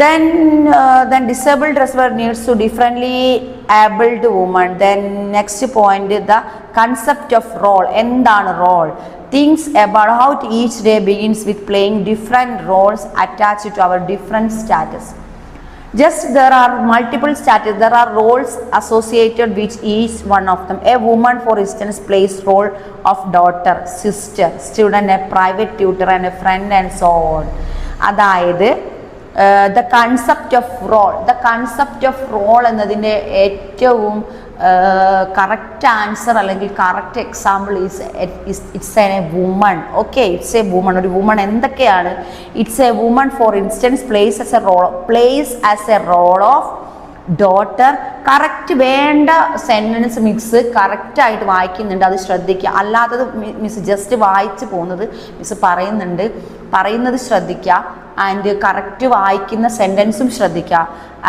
Then disabled receiver needs to differently abled woman. Then next point, the concept of role. എന്താണ് role? Thinks about how each day begins with playing different roles attached to our different status. Just there are multiple status, there are roles associated with each one of them. A woman, for instance, plays role of daughter, sister, student, a private tutor and a friend and so on. അതായത് the concept of role എന്നതിൻ്റെ ഏറ്റവും correct answer അല്ലെങ്കിൽ correct example it's a woman. Okay, it's a woman. ഒരു woman എന്തൊക്കെയാണ്? It's a woman for instance plays as a role of daughter. Correct വേണ്ട sentence mix കറക്റ്റായിട്ട് വായിക്കുന്നുണ്ട്, അത് ശ്രദ്ധിക്കുക. അല്ലാത്തത് മിസ് ജസ്റ്റ് വായിച്ച് പോകുന്നത് മിസ് പറയുന്നത് ശ്രദ്ധിക്കുക. ആൻഡ് കറക്റ്റ് വായിക്കുന്ന സെൻറ്റൻസും ശ്രദ്ധിക്കുക.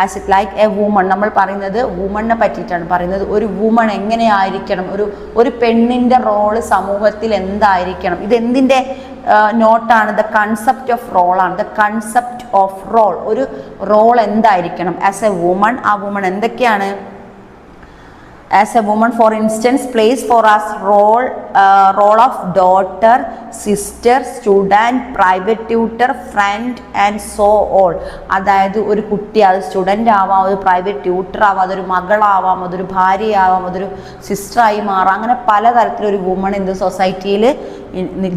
As it like A woman, നമ്മൾ പറയുന്നത് വുമണിനെ പറ്റിയിട്ടാണ് പറയുന്നത്. ഒരു വുമൺ എങ്ങനെയായിരിക്കണം, ഒരു പെണ്ണിൻ്റെ റോള് സമൂഹത്തിൽ എന്തായിരിക്കണം, ഇതെന്തിൻ്റെ നോട്ടാണ്? ദ കൺസെപ്റ്റ് ഓഫ് റോളാണ്. ദ കൺസെപ്റ്റ് ഓഫ് റോൾ, ഒരു റോൾ എന്തായിരിക്കണം ആസ് എ വുമൺ. ആ വുമൺ എന്തൊക്കെയാണ്? As a woman, for instance, plays for us role of daughter, sister, student, private tutor, friend and so on. അതായത് ഒരു കുട്ടി, അത് student ആവാം, അത് പ്രൈവറ്റ് ട്യൂട്ടർ ആവാം, അതൊരു മകളാവാം, അതൊരു ഭാര്യയാവാം, അതൊരു സിസ്റ്ററായി മാറാം. അങ്ങനെ പലതരത്തിലൊരു വുമൺ ഇന്ന് സൊസൈറ്റിയിൽ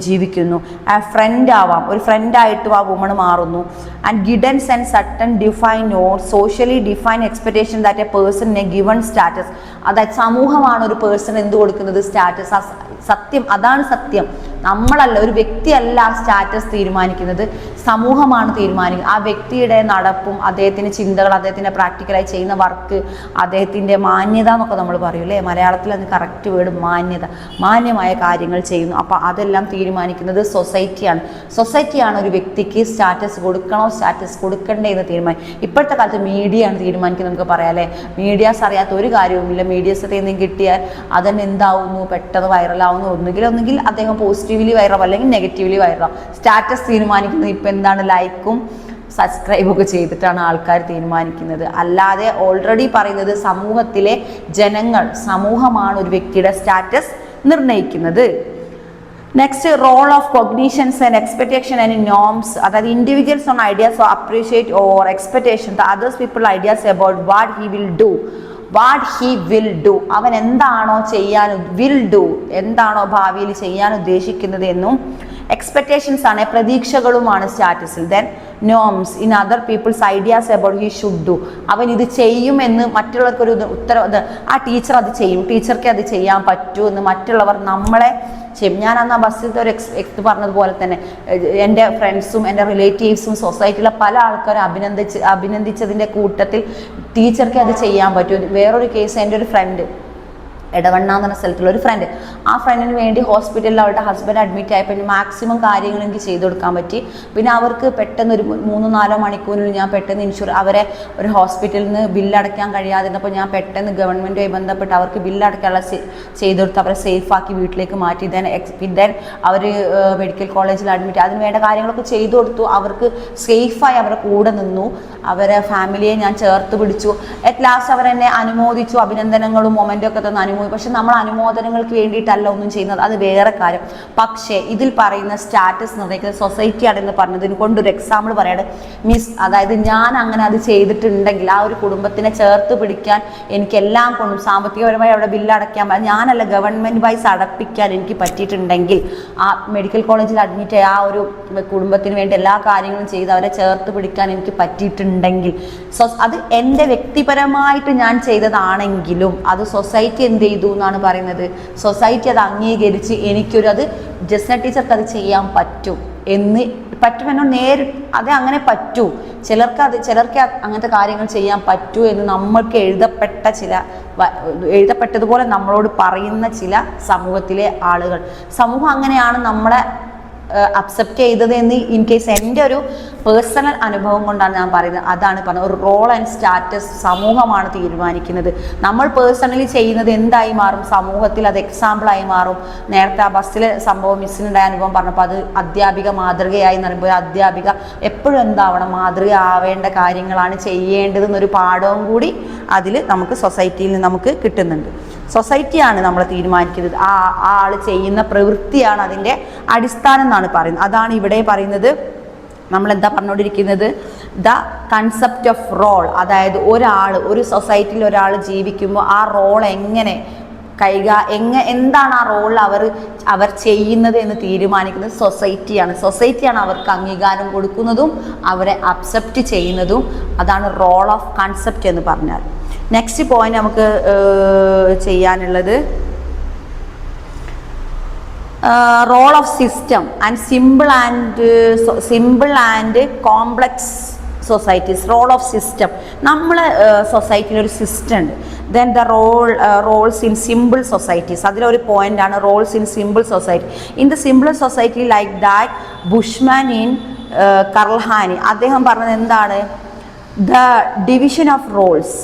ജീവിക്കുന്നു. ആ ഫ്രണ്ട് ആവാം, ഒരു ഫ്രണ്ടായിട്ടും ആ വുമൺ മാറുന്നു. And guidance and certain define or socially define expectation that a person in a given status. അതായത് സമൂഹമാണ് ഒരു പേഴ്സൺ എന്ത് കൊടുക്കുന്നത്? സ്റ്റാറ്റസ്. സത്യം, അതാണ് സത്യം. നമ്മളല്ല, ഒരു വ്യക്തിയല്ല ആ സ്റ്റാറ്റസ് തീരുമാനിക്കുന്നത്, സമൂഹമാണ് തീരുമാനിക്കുന്നത്. ആ വ്യക്തിയുടെ നടപ്പും അദ്ദേഹത്തിൻ്റെ ചിന്തകൾ, അദ്ദേഹത്തിൻ്റെ പ്രാക്ടിക്കലായി ചെയ്യുന്ന വർക്ക്, അദ്ദേഹത്തിൻ്റെ മാന്യത എന്നൊക്കെ നമ്മൾ പറയും അല്ലേ, മലയാളത്തിൽ അത് കറക്റ്റ് വേർഡ് മാന്യത. മാന്യമായ കാര്യങ്ങൾ ചെയ്യുന്നു. അപ്പോൾ അതെല്ലാം തീരുമാനിക്കുന്നത് സൊസൈറ്റിയാണ് ഒരു വ്യക്തിക്ക് സ്റ്റാറ്റസ് കൊടുക്കണോ സ്റ്റാറ്റസ് കൊടുക്കണ്ടേ എന്ന് തീരുമാനിക്കും. ഇപ്പോഴത്തെ കാലത്ത് മീഡിയയാണ് തീരുമാനിക്കുന്നത്. നമുക്ക് പറയാം അല്ലേ, മീഡിയാസ് അറിയാത്ത ഒരു കാര്യവുമില്ല. മീഡിയസിൽ എന്തെങ്കിലും കിട്ടിയാൽ അതന്നെ എന്താവുന്നു, പെട്ടെന്ന് വൈറലാവുന്നു. ഒന്നുകിൽ അദ്ദേഹം പോസിറ്റീവ്ലി വൈറലാവും അല്ലെങ്കിൽ നെഗറ്റീവ്ലി വൈറലാവും. സ്റ്റാറ്റസ് തീരുമാനിക്കുന്നത് ഇപ്പം എന്താണ്? ലൈക്കും സബ്സ്ക്രൈബൊക്കെ ചെയ്തിട്ടാണ് ആൾക്കാർ തീരുമാനിക്കുന്നത്. അല്ലാതെ ഓൾറെഡി പറയുന്നത് സമൂഹത്തിലെ ജനങ്ങൾ, സമൂഹമാണ് ഒരു വ്യക്തിയുടെ സ്റ്റാറ്റസ് നിർണ്ണയിക്കുന്നത്. Next, role of cognitions and expectation and norms. അതായത് individuals on ideas or appreciate or expectation the others people ideas about what he will do. അവൻ എന്താണോ എന്താണോ ഭാവിയിൽ ചെയ്യാൻ ഉദ്ദേശിക്കുന്നത് എന്നും എക്സ്പെക്ടേഷൻസ് ആണ്, പ്രതീക്ഷകളുമാണ് സ്റ്റാറ്റസിൽ. Then norms in other people's ideas about he should do. അവൻ ഇത് ചെയ്യുമെന്ന് മറ്റുള്ളവർക്കൊരു ഉത്തരവ്, ആ ടീച്ചർ അത് ചെയ്യും, ടീച്ചർക്ക് അത് ചെയ്യാൻ പറ്റൂ എന്ന് മറ്റുള്ളവർ നമ്മളെ ചെയ്യും. ഞാൻ അന്ന് ആ ബസ്സിലത്തെ ഒരു പറഞ്ഞതുപോലെ തന്നെ എൻ്റെ ഫ്രണ്ട്സും എൻ്റെ റിലേറ്റീവ്സും സൊസൈറ്റിയിലെ പല ആൾക്കാരും അഭിനന്ദിച്ചതിൻ്റെ കൂട്ടത്തിൽ ടീച്ചർക്ക് അത് ചെയ്യാൻ പറ്റും. വേറൊരു കേസ്, എൻ്റെ ഒരു ഫ്രണ്ട് എടവണ്ണ എന്ന് പറഞ്ഞ സ്ഥലത്തുള്ള ഒരു ഫ്രണ്ട്, ആ ഫ്രണ്ടിന് വേണ്ടി ഹോസ്പിറ്റലിൽ അവരുടെ ഹസ്ബൻഡ് അഡ്മിറ്റ് ആയപ്പോൾ മാക്സിമം കാര്യങ്ങൾ എനിക്ക് ചെയ്തു കൊടുക്കാൻ പറ്റി. പിന്നെ അവർക്ക് പെട്ടെന്ന് ഒരു 3-4 മണിക്കൂറിൽ ഞാൻ പെട്ടെന്ന് അവരെ ഒരു ഹോസ്പിറ്റലിൽ നിന്ന് ബില്ലടയ്ക്കാൻ കഴിയാതിരുന്നപ്പോൾ ഞാൻ പെട്ടെന്ന് ഗവൺമെൻറ്റുമായി ബന്ധപ്പെട്ട് അവർക്ക് ബില്ലടയ്ക്കാനുള്ള ചെയ്തു കൊടുത്ത് അവരെ സേഫാക്കി വീട്ടിലേക്ക് മാറ്റി. ദെൻ അവർ മെഡിക്കൽ കോളേജിൽ അഡ്മിറ്റ്, അതിന് വേണ്ട കാര്യങ്ങളൊക്കെ ചെയ്തു കൊടുത്തു. അവർക്ക് സേഫായി അവരെ കൂടെ നിന്നു. അവരെ ഫാമിലിയെ ഞാൻ ചേർത്ത് പിടിച്ചു. അറ്റ് ലാസ്റ്റ് അവരെന്നെ അനുമോദിച്ചു, അഭിനന്ദനങ്ങളും മൊമെൻറ്റും ഒക്കെ തന്നു. പക്ഷെ നമ്മൾ അനുമോദനങ്ങൾക്ക് വേണ്ടിയിട്ടല്ല ഒന്നും ചെയ്യുന്നത്, അത് വേറെ കാര്യം. പക്ഷേ ഇതിൽ പറയുന്ന സ്റ്റാറ്റസ് നിർണ്ണയിക്കുന്നത് സൊസൈറ്റിയാണ് എന്ന് പറഞ്ഞതിന് കൊണ്ടൊരു എക്സാമ്പിൾ പറയാണ് മിസ്. അതായത് ഞാൻ അങ്ങനെ അത് ചെയ്തിട്ടുണ്ടെങ്കിൽ ആ ഒരു കുടുംബത്തിനെ ചേർത്ത് പിടിക്കാൻ എനിക്കെല്ലാം കൊണ്ടും സാമ്പത്തികപരമായി അവിടെ ബില്ലടയ്ക്കാൻ, ഞാനല്ല ഗവൺമെൻറ് വൈസ് അടപ്പിക്കാൻ എനിക്ക് പറ്റിയിട്ടുണ്ടെങ്കിൽ, ആ മെഡിക്കൽ കോളേജിൽ അഡ്മിറ്റ് ആയ ആ ഒരു കുടുംബത്തിന് വേണ്ടി എല്ലാ കാര്യങ്ങളും ചെയ്ത് അവരെ ചേർത്ത് പിടിക്കാൻ എനിക്ക് പറ്റിയിട്ടുണ്ടെങ്കിൽ, അത് എൻ്റെ വ്യക്തിപരമായിട്ട് ഞാൻ ചെയ്തതാണെങ്കിലും അത് സൊസൈറ്റി എന്ത് ചെയ്തു എന്നാണ് പറയുന്നത്? സൊസൈറ്റി അത് അംഗീകരിച്ച് അത് ജസ്ന ടീച്ചർക്ക് അത് ചെയ്യാൻ പറ്റുമെന്നോ അത് അങ്ങനെ പറ്റൂ. ചിലർക്ക് അങ്ങനത്തെ കാര്യങ്ങൾ ചെയ്യാൻ പറ്റൂ എന്ന് നമ്മൾക്ക് എഴുതപ്പെട്ടതുപോലെ നമ്മളോട് പറയുന്ന ചില സമൂഹത്തിലെ ആളുകൾ. സമൂഹം അങ്ങനെയാണ് നമ്മളെ അക്സെപ്റ്റ് ചെയ്തത് എന്ന് ഇൻ കേസ് എൻ്റെ ഒരു പേഴ്സണൽ അനുഭവം കൊണ്ടാണ് ഞാൻ പറയുന്നത്. അതാണ് പറഞ്ഞത്, ഒരു റോൾ ആൻഡ് സ്റ്റാറ്റസ് സമൂഹമാണ് തീരുമാനിക്കുന്നത്. നമ്മൾ പേഴ്സണലി ചെയ്യുന്നത് എന്തായി മാറും, സമൂഹത്തിൽ അത് എക്സാമ്പിളായി മാറും. നേരത്തെ ആ ബസ്സിലെ സംഭവം മിസ്സിനുണ്ടായ അനുഭവം പറഞ്ഞപ്പോൾ അത് അധ്യാപിക മാതൃകയായി എന്ന് പറയുമ്പോൾ അധ്യാപിക എപ്പോഴും എന്താവണം, മാതൃക ആവേണ്ട കാര്യങ്ങളാണ് ചെയ്യേണ്ടതെന്നൊരു പാഠവും കൂടി അതിൽ നമുക്ക് സൊസൈറ്റിയിൽ നിന്ന് നമുക്ക് കിട്ടുന്നുണ്ട്. സൊസൈറ്റിയാണ് നമ്മൾ തീരുമാനിക്കുന്നത്, ആ ആൾ ചെയ്യുന്ന പ്രവൃത്തിയാണ് അതിൻ്റെ അടിസ്ഥാനം എന്നാണ് പറയുന്നത്. അതാണ് ഇവിടെ പറയുന്നത്. നമ്മളെന്താ പറഞ്ഞുകൊണ്ടിരിക്കുന്നത്, ദ കൺസെപ്റ്റ് ഓഫ് റോൾ. അതായത് ഒരു സൊസൈറ്റിയിൽ ഒരാൾ ജീവിക്കുമ്പോൾ ആ റോൾ എങ്ങനെ എന്താണ് ആ റോളിൽ അവർ ചെയ്യുന്നത് എന്ന് തീരുമാനിക്കുന്നത് സൊസൈറ്റിയാണ് അവർക്ക് അംഗീകാരം കൊടുക്കുന്നതും അവരെ അക്സെപ്റ്റ് ചെയ്യുന്നതും. അതാണ് റോൾ ഓഫ് കൺസെപ്റ്റ് എന്ന് പറഞ്ഞാൽ. നെക്സ്റ്റ് പോയിന്റ് നമുക്ക് ചെയ്യാനുള്ളത് role of system and simple and complex societies. Role of system, നമ്മളെ സൊസൈറ്റിയിൽ ഒരു സിസ്റ്റം ഉണ്ട്. Then the roles in simple societies, അതിലൊരു പോയിൻ്റാണ് roles in simple society. In the simple society like that Bushman in Kalahari അദ്ദേഹം പറഞ്ഞത് എന്താണ്, the division of roles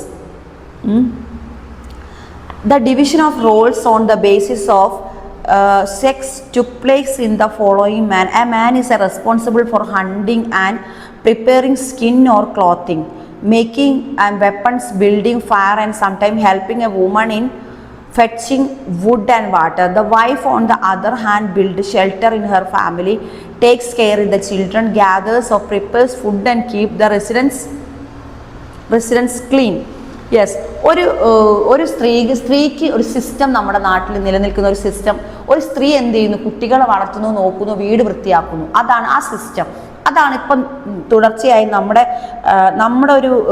the division of roles on the basis of sex took place in the following man. A man is responsible for hunting and preparing skin or clothing, making and weapons, building fire, and sometimes helping a woman in fetching wood and water. The wife on the other hand builds shelter in her family, takes care of the children, gathers or prepares food and keep the residents clean. Yes, ഒരു സ്ത്രീക്ക് ഒരു system നമ്മുടെ നാട്ടിൽ നിലനിൽക്കുന്ന ഒരു system. ഒരു സ്ത്രീ എന്ത് ചെയ്യുന്നു, കുട്ടികളെ വളർത്തുന്നു, നോക്കുന്നു, വീട് വൃത്തിയാക്കുന്നു. അതാണ് ആ സിസ്റ്റം. അതാണ് ഇപ്പം തുടർച്ചയായി നമ്മുടെ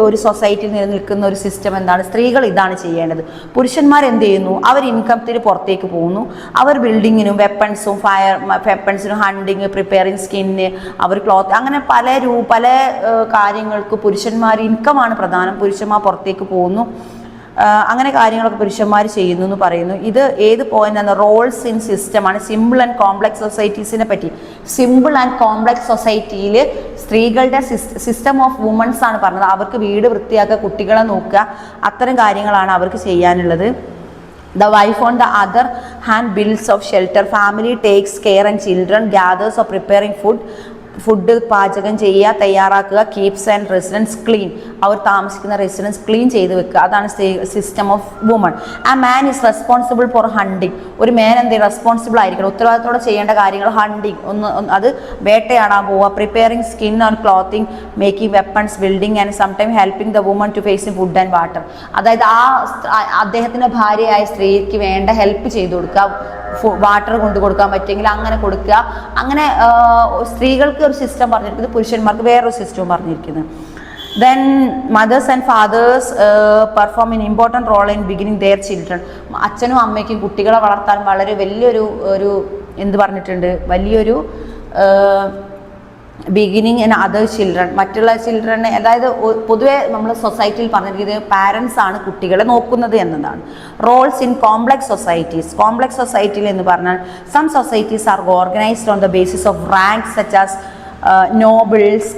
ഒരു സൊസൈറ്റിയിൽ നിലനിൽക്കുന്ന ഒരു സിസ്റ്റം. എന്താണ്, സ്ത്രീകൾ ഇതാണ് ചെയ്യേണ്ടത്. പുരുഷന്മാരെന്ത് ചെയ്യുന്നു, അവർ ഇൻകത്തിന് പുറത്തേക്ക് പോകുന്നു, അവർ ബിൽഡിങ്ങിനും വെപ്പൺസിനും ഹണ്ടിങ്, പ്രിപ്പയറിങ് സ്കിന്ന്, അവർ ക്ലോത്ത്, അങ്ങനെ പല കാര്യങ്ങൾക്ക് പുരുഷന്മാർ ഇൻകമാണ് പ്രധാനം. പുരുഷന്മാർ പുറത്തേക്ക് പോകുന്നു, അങ്ങനെ കാര്യങ്ങളൊക്കെ പുരുഷന്മാർ ചെയ്യുന്നു എന്ന് പറയുന്നു. ഇത് ഏത് പോയിന്റാണ്, റോൾസ് ഇൻ സിസ്റ്റമാണ്. സിമ്പിൾ ആൻഡ് കോംപ്ലക്സ് സൊസൈറ്റീസിനെ പറ്റി. സിമ്പിൾ ആൻഡ് കോംപ്ലക്സ് സൊസൈറ്റിയിൽ സ്ത്രീകളുടെ സിസ്റ്റം ഓഫ് വുമൻസ് ആണ് പറഞ്ഞത്. അവർക്ക് വീട് വൃത്തിയാക്കുക, കുട്ടികളെ നോക്കുക, അത്തരം കാര്യങ്ങളാണ് അവർക്ക് ചെയ്യാനുള്ളത്. The wife on the other hand builds of shelter, family takes care and children, gathers of preparing food പാചകം ചെയ്യുക, തയ്യാറാക്കുക, കീപ്സ് ആൻഡ് റെസിഡൻസ് ക്ലീൻ, അവർ താമസിക്കുന്ന റെസിഡൻസ് ക്ലീൻ ചെയ്ത് വെക്കുക. അതാണ് system of woman. A man is responsible for hunting. ഒരു man എന്ത് responsible ആയിരിക്കണം, ഉത്തരവാദിത്തോടെ ചെയ്യേണ്ട കാര്യങ്ങൾ ഹണ്ടിങ്, അത് വേട്ടയാടാൻ പോവുക, preparing skin and clothing, making weapons, building and sometime helping the woman to face food and water. അതായത് അദ്ദേഹത്തിൻ്റെ ഭാര്യയായ സ്ത്രീക്ക് വേണ്ട ഹെൽപ്പ് ചെയ്തു കൊടുക്കുക, വാട്ടർ കൊണ്ടു കൊടുക്കാൻ പറ്റുമെങ്കിൽ അങ്ങനെ കൊടുക്കുക. അങ്ങനെ സ്ത്രീകൾക്ക് ഒരു സിസ്റ്റം പറഞ്ഞിരിക്കുന്നത്, പുരുഷന്മാർക്ക് വേറൊരു സിസ്റ്റവും പറഞ്ഞിരിക്കുന്നത്. Then mothers and fathers perform in important role in beginning their children. അച്ഛനും അമ്മയ്ക്കും കുട്ടികളെ വളർത്താൻ വളരെ വലിയൊരു എന്ത് പറഞ്ഞിട്ടുണ്ട്, വലിയൊരു ബിഗിനിങ് ഇൻ അതർ ചിൽഡ്രൻ, മറ്റുള്ള ചിൽഡ്രനെ, അതായത് പൊതുവെ നമ്മൾ സൊസൈറ്റിയിൽ പറഞ്ഞിരിക്കുന്നത് പാരൻസ് ആണ് കുട്ടികളെ നോക്കുന്നത് എന്നതാണ്. Roles in complex societies. Complex സൊസൈറ്റിയിൽ എന്ന് പറഞ്ഞാൽ some societies are organised on the basis of ranks such as nobles,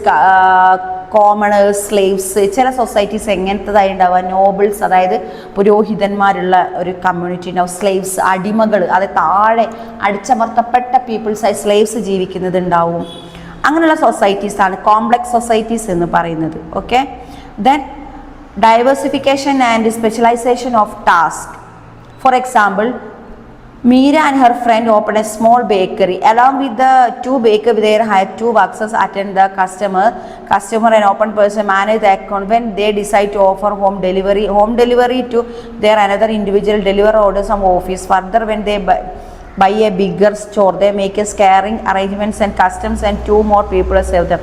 commoners, slaves. ചില സൊസൈറ്റീസ് എങ്ങനത്തതായി ഉണ്ടാവുക, നോബിൾസ് അതായത് പുരോഹിതന്മാരുള്ള ഒരു കമ്മ്യൂണിറ്റി ഉണ്ടാവും, സ്ലേവ്സ് അടിമകൾ, അതായത് താഴെ അടിച്ചമർത്തപ്പെട്ട പീപ്പിൾസായി സ്ലേവ്സ് ജീവിക്കുന്നത് ഉണ്ടാവും. അങ്ങനെയുള്ള സൊസൈറ്റീസാണ് കോംപ്ലക്സ് സൊസൈറ്റീസ് എന്ന് പറയുന്നത്. Okay, then diversification and specialisation of task. For example, Meera and her friend opened a small bakery. Along with the two bakers, they hired two workers, attend the customer and open person manage the account. When they decide to offer home delivery to their another individual, deliver orders from office. Further, when they buy a bigger store, they make a scaring arrangements and customs and two more people serve them.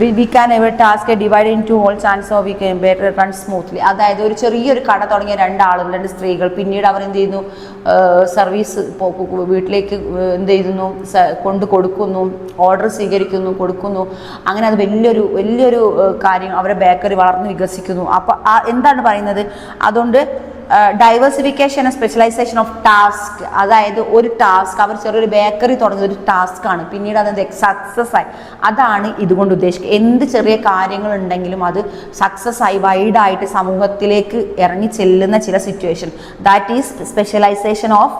We can ever task a divide into whole chance so we can better run smoothly. അതായത് ഒരു ചെറിയൊരു കട തുടങ്ങിയ രണ്ട് സ്ത്രീകൾ പിന്നീട് അവർ എന്ത് ചെയ്യുന്നു, സർവീസ് വീട്ടിലേക്ക് എന്ത് ചെയ്യുന്നു, കൊണ്ട് കൊടുക്കുന്നു, ഓർഡർ സ്വീകരിക്കുന്നു, കൊടുക്കുന്നു. അങ്ങനെ അത് വലിയൊരു കാര്യം, അവരെ ബേക്കറി വളർന്നു വികസിക്കുന്നു. അപ്പോൾ എന്താണ് പറയുന്നത്, അതുകൊണ്ട് diversification and specialisation of task, അതായത് ഒരു ടാസ്ക് അവർ ചെറിയൊരു ബേക്കറി തുടങ്ങിയ ഒരു ടാസ്ക് ആണ്, പിന്നീട് അത് സക്സസ് ആയി. അതാണ് ഇതുകൊണ്ട് ഉദ്ദേശിക്കുക. എന്ത് ചെറിയ കാര്യങ്ങൾ ഉണ്ടെങ്കിലും അത് സക്സസ് ആയി വൈഡായിട്ട് സമൂഹത്തിലേക്ക് ഇറങ്ങി ചെല്ലുന്ന ചില situation, that is specialisation of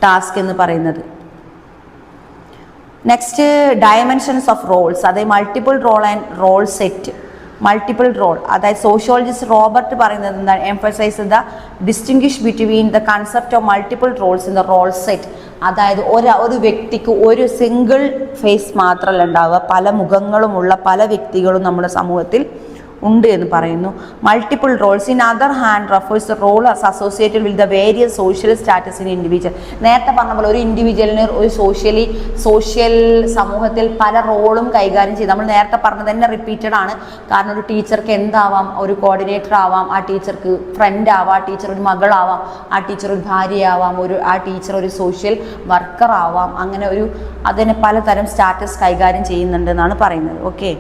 task എന്ന് പറയുന്നത്. നെക്സ്റ്റ് ഡയമെൻഷൻസ് ഓഫ് റോൾസ്, അതായത് multiple role and role set. Multiple role, അതായത് സോഷ്യോളജിസ്റ്റ് റോബർട്ട് പറയുന്നത് എന്താണ്, emphasise the distinguish between the concept of multiple roles in the role set. അതായത് ഒരു വ്യക്തിക്ക് ഒരു സിംഗിൾ ഫേസ് മാത്രമല്ല ഉണ്ടാവുക, പല മുഖങ്ങളുമുള്ള പല വ്യക്തികളും നമ്മുടെ സമൂഹത്തിൽ ഉണ്ട് എന്ന് പറയുന്നു. Multiple roles in other hand refers role associated with the various social status in individual. നേരത്തെ പറഞ്ഞ പോലെ ഒരു ഇൻഡിവിജ്വലിന് ഒരു സോഷ്യൽ സമൂഹത്തിൽ പല റോളും കൈകാര്യം ചെയ്ത്, നമ്മൾ നേരത്തെ പറഞ്ഞത് തന്നെ റിപ്പീറ്റഡ് ആണ്. കാരണം ഒരു ടീച്ചർക്ക് എന്താവാം, ഒരു കോർഡിനേറ്റർ ആവാം, ആ ടീച്ചർക്ക് ഫ്രണ്ട് ആവാം, ആ ടീച്ചർ ഒരു മകളാവാം, ആ ടീച്ചർ ഒരു ഭാര്യയാവാം, ആ ടീച്ചർ ഒരു സോഷ്യൽ വർക്കർ ആവാം. അങ്ങനെ അതിന് പലതരം സ്റ്റാറ്റസ് കൈകാര്യം ചെയ്യുന്നുണ്ടെന്നാണ് പറയുന്നത്. ഓക്കെ,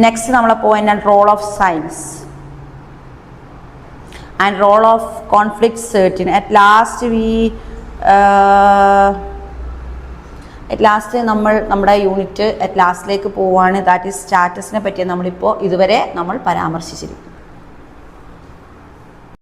നെക്സ്റ്റ് നമ്മളെ point and role of science and role of conflict certain. At last നമ്മൾ നമ്മുടെ യൂണിറ്റ് ലാസ്റ്റിലേക്ക് പോവുകയാണ്. ദാറ്റ് ഈസ് സ്റ്റാറ്റസിനെ പറ്റി നമ്മളിപ്പോൾ ഇതുവരെ നമ്മൾ പരാമർശിച്ചിരിക്കും.